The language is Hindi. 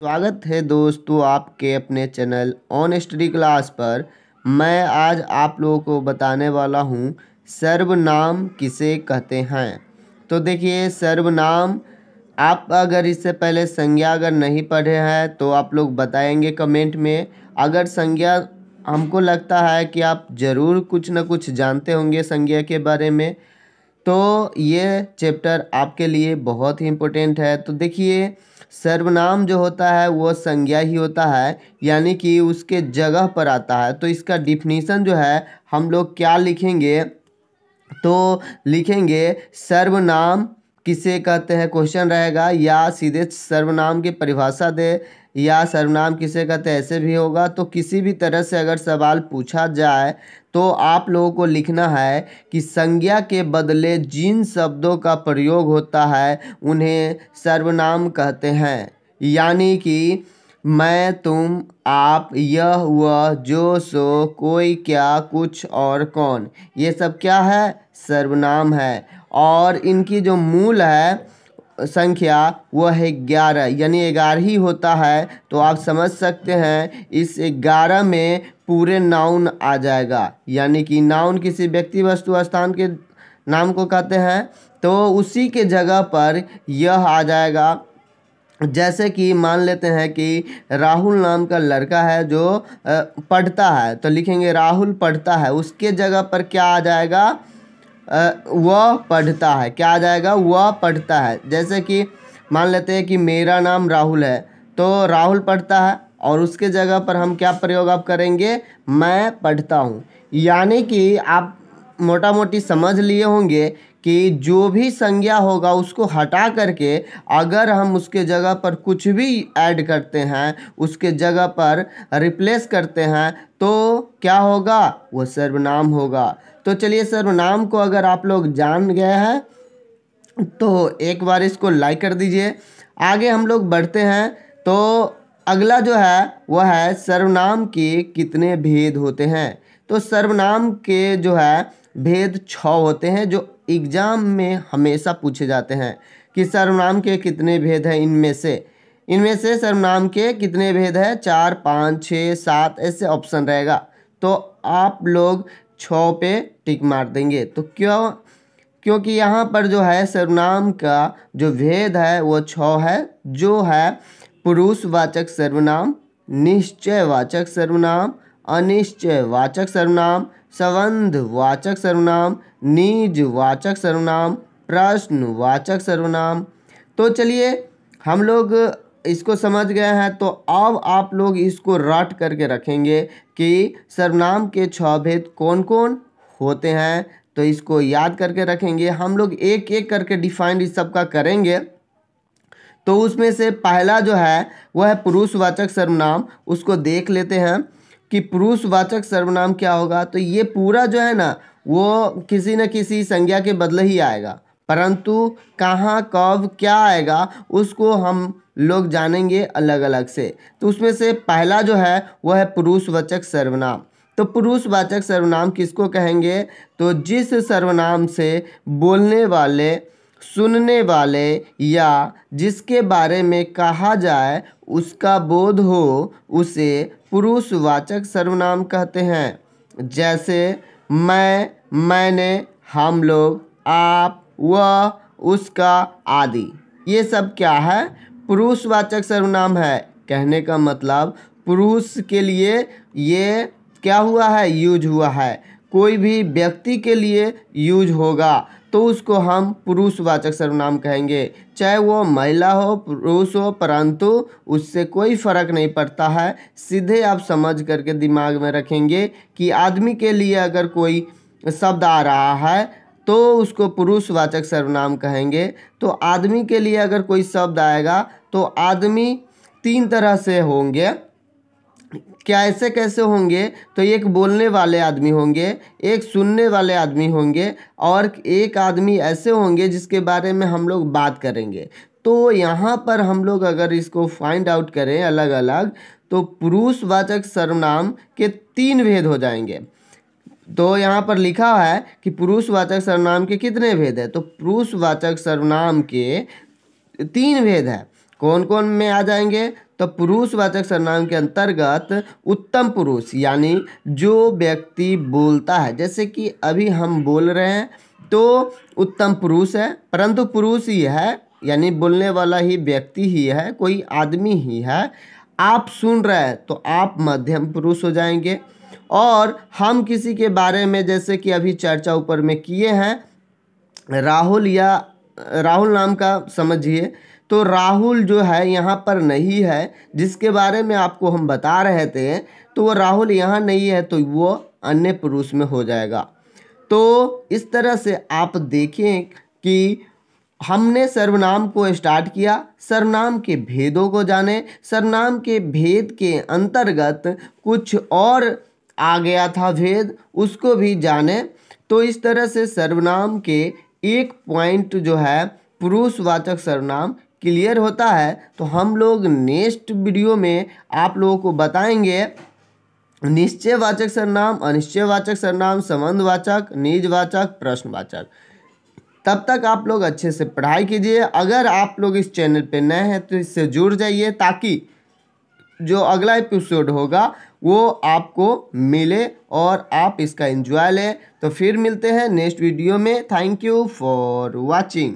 स्वागत है दोस्तों आपके अपने चैनल ऑन स्टडी क्लास पर। मैं आज आप लोगों को बताने वाला हूँ सर्वनाम किसे कहते हैं। तो देखिए, सर्वनाम आप अगर इससे पहले संज्ञा अगर नहीं पढ़े हैं तो आप लोग बताएंगे कमेंट में। अगर संज्ञा, हमको लगता है कि आप ज़रूर कुछ ना कुछ जानते होंगे संज्ञा के बारे में, तो ये चैप्टर आपके लिए बहुत ही इम्पोर्टेंट है। तो देखिए, सर्वनाम जो होता है वो संज्ञा ही होता है, यानी कि उसके जगह पर आता है। तो इसका डिफिनीशन जो है हम लोग क्या लिखेंगे, तो लिखेंगे सर्वनाम किसे कहते हैं, क्वेश्चन रहेगा, या सीधे सर्वनाम की परिभाषा दे, या सर्वनाम किसे कहते हैं ऐसे भी होगा। तो किसी भी तरह से अगर सवाल पूछा जाए तो आप लोगों को लिखना है कि संज्ञा के बदले जिन शब्दों का प्रयोग होता है उन्हें सर्वनाम कहते हैं। यानी कि मैं, तुम, आप, यह, वह, जो, सो, कोई, क्या, कुछ और कौन, ये सब क्या है, सर्वनाम है। और इनकी जो मूल है संख्या वह है 11, यानी 11 ही होता है। तो आप समझ सकते हैं इस 11 में पूरे नाउन आ जाएगा, यानी कि नाउन किसी व्यक्ति, वस्तु, स्थान के नाम को कहते हैं। तो उसी के जगह पर यह आ जाएगा। जैसे कि मान लेते हैं कि राहुल नाम का लड़का है जो पढ़ता है, तो लिखेंगे राहुल पढ़ता है। उसके जगह पर क्या आ जाएगा, वह पढ़ता है। क्या आ जाएगा, वह पढ़ता है। जैसे कि मान लेते हैं कि मेरा नाम राहुल है, तो राहुल पढ़ता है, और उसके जगह पर हम क्या प्रयोग आप करेंगे, मैं पढ़ता हूँ। यानी कि आप मोटा मोटी समझ लिए होंगे कि जो भी संज्ञा होगा उसको हटा करके अगर हम उसके जगह पर कुछ भी ऐड करते हैं, उसके जगह पर रिप्लेस करते हैं, तो क्या होगा, वो सर्वनाम होगा। तो चलिए, सर्वनाम को अगर आप लोग जान गए हैं तो एक बार इसको लाइक कर दीजिए। आगे हम लोग बढ़ते हैं। तो अगला जो है वह है सर्वनाम के कितने भेद होते हैं। तो सर्वनाम के जो है भेद 6 होते हैं, जो एग्जाम में हमेशा पूछे जाते हैं कि सर्वनाम के कितने भेद हैं। इनमें से सर्वनाम के कितने भेद हैं, 4, 5, 6, 7 ऐसे ऑप्शन रहेगा। तो आप लोग 6 पे टिक मार देंगे। तो क्योंकि यहाँ पर जो है सर्वनाम का जो भेद है वो 6 है, जो है पुरुषवाचक सर्वनाम, निश्चयवाचक सर्वनाम, अनिश्चयवाचक सर्वनाम, संबंधवाचक सर्वनाम, निजवाचक सर्वनाम, प्रश्नवाचक सर्वनाम। तो चलिए, हम लोग इसको समझ गए हैं। तो अब आप लोग इसको रट करके रखेंगे कि सर्वनाम के 6 भेद कौन कौन होते हैं। तो इसको याद करके रखेंगे। हम लोग एक एक करके डिफाइन इस सब का करेंगे। तो उसमें से पहला जो है वह है पुरुषवाचक सर्वनाम। उसको देख लेते हैं कि पुरुषवाचक सर्वनाम क्या होगा। तो ये पूरा जो है ना वो किसी न किसी संज्ञा के बदले ही आएगा, परंतु कहाँ, कब, क्या आएगा उसको हम लोग जानेंगे अलग अलग से। तो उसमें से पहला जो है वह है पुरुषवाचक सर्वनाम। तो पुरुषवाचक सर्वनाम किसको कहेंगे, तो जिस सर्वनाम से बोलने वाले, सुनने वाले या जिसके बारे में कहा जाए उसका बोध हो उसे पुरुषवाचक सर्वनाम कहते हैं। जैसे मैं, मैंने, हम लोग, आप, वह, उसका आदि। ये सब क्या है, पुरुषवाचक सर्वनाम है। कहने का मतलब पुरुष के लिए ये क्या हुआ है, यूज हुआ है। कोई भी व्यक्ति के लिए यूज होगा तो उसको हम पुरुषवाचक सर्वनाम कहेंगे, चाहे वो महिला हो, पुरुष हो, परंतु उससे कोई फर्क नहीं पड़ता है। सीधे आप समझ करके दिमाग में रखेंगे कि आदमी के लिए अगर कोई शब्द आ रहा है तो उसको पुरुषवाचक सर्वनाम कहेंगे। तो आदमी के लिए अगर कोई शब्द आएगा तो आदमी 3 तरह से होंगे। क्या ऐसे कैसे होंगे, तो एक बोलने वाले आदमी होंगे, एक सुनने वाले आदमी होंगे, और एक आदमी ऐसे होंगे जिसके बारे में हम लोग बात करेंगे। तो यहाँ पर हम लोग अगर इसको फाइंड आउट करें अलग अलग, तो पुरुषवाचक सर्वनाम के 3 भेद हो जाएंगे। तो यहाँ पर लिखा है कि पुरुषवाचक सर्वनाम के कितने भेद है, तो पुरुषवाचक सर्वनाम के 3 भेद है। कौन कौन में आ जाएंगे? तो पुरुषवाचक सर्वनाम के अंतर्गत उत्तम पुरुष, यानी जो व्यक्ति बोलता है, जैसे कि अभी हम बोल रहे हैं तो उत्तम पुरुष है, परंतु पुरुष ही है, यानी बोलने वाला ही व्यक्ति ही है, कोई आदमी ही है। आप सुन रहे हैं तो आप मध्यम पुरुष हो जाएंगे। और हम किसी के बारे में, जैसे कि अभी चर्चा ऊपर में किए हैं, राहुल या राहुल नाम का समझिए, तो राहुल जो है यहाँ पर नहीं है, जिसके बारे में आपको हम बता रहे थे, तो वो राहुल यहाँ नहीं है, तो वो अन्य पुरुष में हो जाएगा। तो इस तरह से आप देखें कि हमने सर्वनाम को स्टार्ट किया, सर्वनाम के भेदों को जाने, सर्वनाम के भेद के अंतर्गत कुछ और आ गया था भेद, उसको भी जाने। तो इस तरह से सर्वनाम के एक पॉइंट जो है पुरुषवाचक सर्वनाम क्लियर होता है। तो हम लोग नेक्स्ट वीडियो में आप लोगों को बताएंगे निश्चयवाचक सर्वनाम, अनिश्चयवाचक सर्वनाम, संबंधवाचक, निजवाचक, प्रश्नवाचक। तब तक आप लोग अच्छे से पढ़ाई कीजिए। अगर आप लोग इस चैनल पे नए हैं तो इससे जुड़ जाइए, ताकि जो अगला एपिसोड होगा वो आपको मिले और आप इसका एंजॉय लें। तो फिर मिलते हैं नेक्स्ट वीडियो में। Thank you for watching.